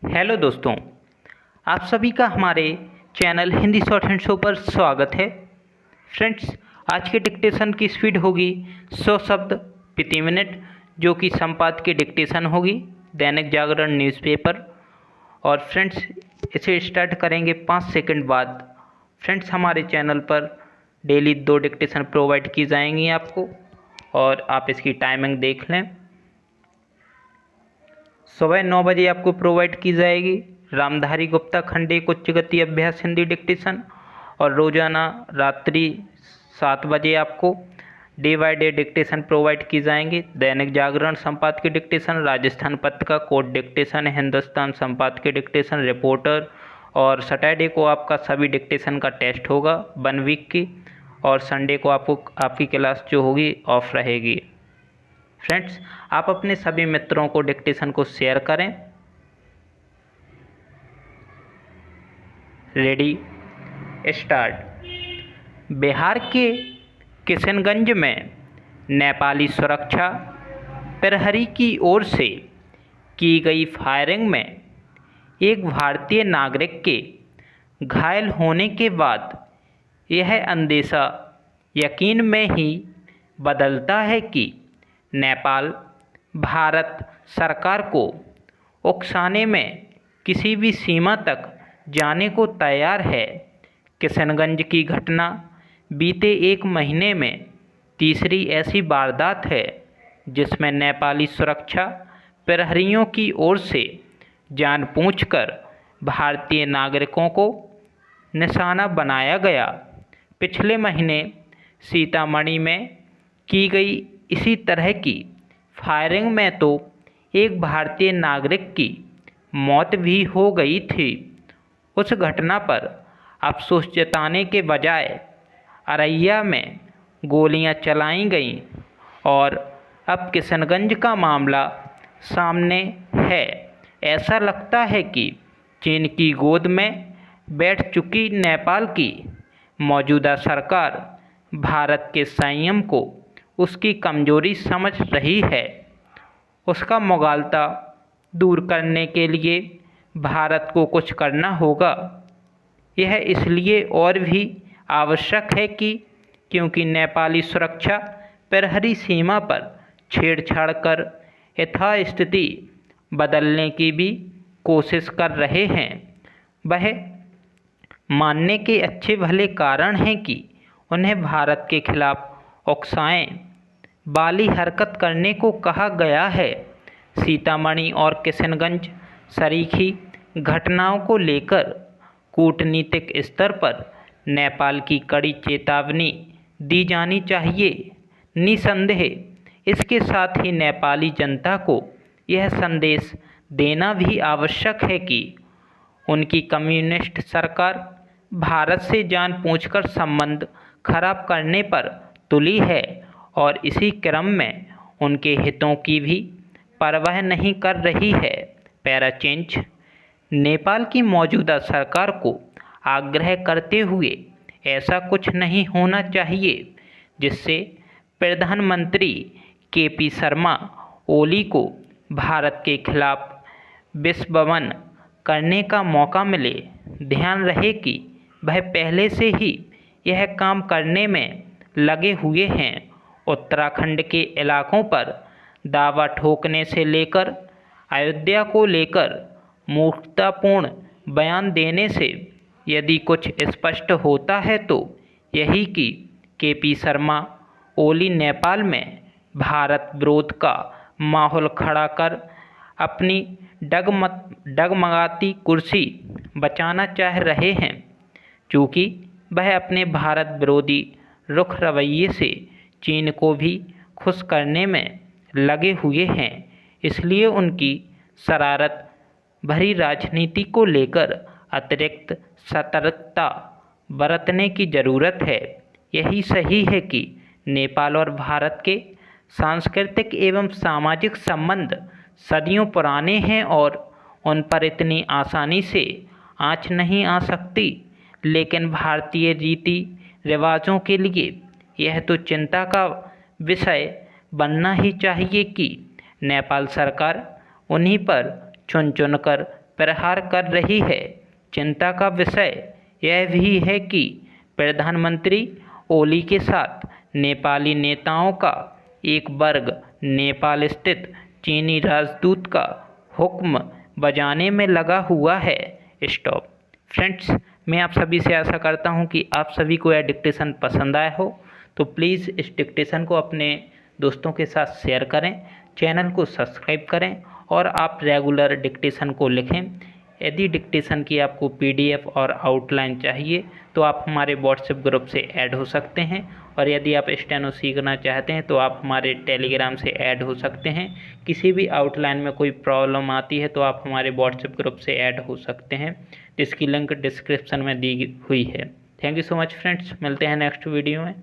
Hello दोस्तों, आप सभी का हमारे channel Hindi short hand show पर स्वागत है। फ्रेंड्स, आज के डिक्टेशन की स्पीड होगी 100 शब्द प्रति मिनट, जो कि संपादकीय डिक्टेशन होगी दैनिक जागरण न्यूज़पेपर। और फ्रेंड्स, इसे स्टार्ट करेंगे 5 सेकंड बाद। फ्रेंड्स, हमारे चैनल पर डेली 2 डिक्टेशन प्रोवाइड की जाएंगी आपको, और आप इसकी टाइमिंग देख लें। सुबह 9 बजे आपको प्रोवाइड की जाएगी रामधारी गुप्ता खंडे उच्च गति अभ्यास हिंदी डिक्टेशन, और रोज़ाना रात्रि 7 बजे आपको day by day dictation provide की जाएंगी। दैनिक जागरण संपादकीय dictation, Rajasthan Patrika code dictation, Hindustan संपादकीय डिक्टेशन, रिपोर्टर। और सैटरडे को आपका सभी डिक्टेशन का टेस्ट होगा 1 वीक की, और संडे को आपकी क्लास जो होगी ऑफ रहेगी। फ्रेंड्स, आप अपने सभी मित्रों को डिक्टेशन को शेयर करें। Ready, start. बिहार के किशनगंज में नेपाली सुरक्षा प्रहरी की ओर से की गई फायरिंग में एक भारतीय नागरिक के घायल होने के बाद यह अंदेशा यकीन में ही बदलता है कि नेपाल भारत सरकार को उकसाने में किसी भी सीमा तक जाने को तैयार है। किशनगंज की घटना बीते 1 महीने में तीसरी ऐसी वारदात है जिसमें नेपाली सुरक्षा प्रहरियों की ओर से जानबूझकर भारतीय नागरिकों को निशाना बनाया गया। पिछले महीने सीतामढ़ी में की गई इसी तरह की फायरिंग में तो एक भारतीय नागरिक की मौत भी हो गई थी। उस घटना पर अफसोस जताने के बजाय अररिया में गोलियां चलाई गईं, और अब किशनगंज का मामला सामने है। ऐसा लगता है कि चीन की गोद में बैठ चुकी नेपाल की मौजूदा सरकार भारत के संयम को उसकी कमजोरी समझ रही है। उसका मुगालता दूर करने के लिए भारत को कुछ करना होगा। यह इसलिए और भी आवश्यक है क्योंकि नेपाली सुरक्षा प्रहरी सीमा पर छेड़छाड़ कर यथास्थिति बदलने की भी कोशिश कर रहे हैं। वह मानने के अच्छे भले कारण हैं कि उन्हें भारत के खिलाफ उकसाएं वाली हरकत करने को कहा गया है। सीतामढ़ी और किशनगंज सरीखी घटनाओं को लेकर कूटनीतिक स्तर पर नेपाल की कड़ी चेतावनी दी जानी चाहिए। निसंदेह इसके साथ ही नेपाली जनता को यह संदेश देना भी आवश्यक है कि उनकी कम्युनिस्ट सरकार भारत से जानबूझकर संबंध खराब करने पर तुली है, और इसी क्रम में उनके हितों की भी परवाह नहीं कर रही है। Para change. नेपाल की मौजूदा सरकार को आग्रह करते हुए ऐसा कुछ नहीं होना चाहिए जिससे प्रधानमंत्री केपी शर्मा ओली को भारत के खिलाफ विस्फोट करने का मौका मिले। ध्यान रहे कि वह पहले से ही यह काम करने में लगे हुए हैं। उत्तराखंड के इलाकों पर दावा ठोकने से लेकर अयोध्या को लेकर मूर्खतापूर्ण बयान देने से यदि कुछ स्पष्ट होता है तो यही कि केपी शर्मा ओली नेपाल में भारत विरोध का माहौल खड़ा कर अपनी डगमगाती कुर्सी बचाना चाह रहे हैं। चूँकि वह अपने भारत विरोधी रुख रवैये से चीन को भी खुश करने में लगे हुए हैं, इसलिए उनकी शरारत भरी राजनीति को लेकर अतिरिक्त सतर्कता बरतने की ज़रूरत है। यही सही है कि नेपाल और भारत के सांस्कृतिक एवं सामाजिक संबंध सदियों पुराने हैं और उन पर इतनी आसानी से आँच नहीं आ सकती। लेकिन भारतीय रीति रिवाजों के लिए यह तो चिंता का विषय बनना ही चाहिए कि नेपाल सरकार उन्हीं पर चुन चुन कर प्रहार कर रही है। चिंता का विषय यह भी है कि प्रधानमंत्री ओली के साथ नेपाली नेताओं का एक वर्ग नेपाल स्थित चीनी राजदूत का हुक्म बजाने में लगा हुआ है। स्टॉप। फ्रेंड्स, मैं आप सभी से आशा करता हूं कि आप सभी को यह डिक्टेशन पसंद आया हो, तो प्लीज़ इस डिक्टेशन को अपने दोस्तों के साथ शेयर करें, चैनल को सब्सक्राइब करें और आप रेगुलर डिक्टेशन को लिखें। यदि डिक्टेशन की आपको PDF और आउटलाइन चाहिए तो आप हमारे व्हाट्सएप ग्रुप से ऐड हो सकते हैं, और यदि आप स्टेनो सीखना चाहते हैं तो आप हमारे टेलीग्राम से ऐड हो सकते हैं। किसी भी आउटलाइन में कोई प्रॉब्लम आती है तो आप हमारे व्हाट्सएप ग्रुप से ऐड हो सकते हैं, जिसकी लिंक डिस्क्रिप्शन में दी हुई है। Thank you so much friends, मिलते हैं नेक्स्ट वीडियो में।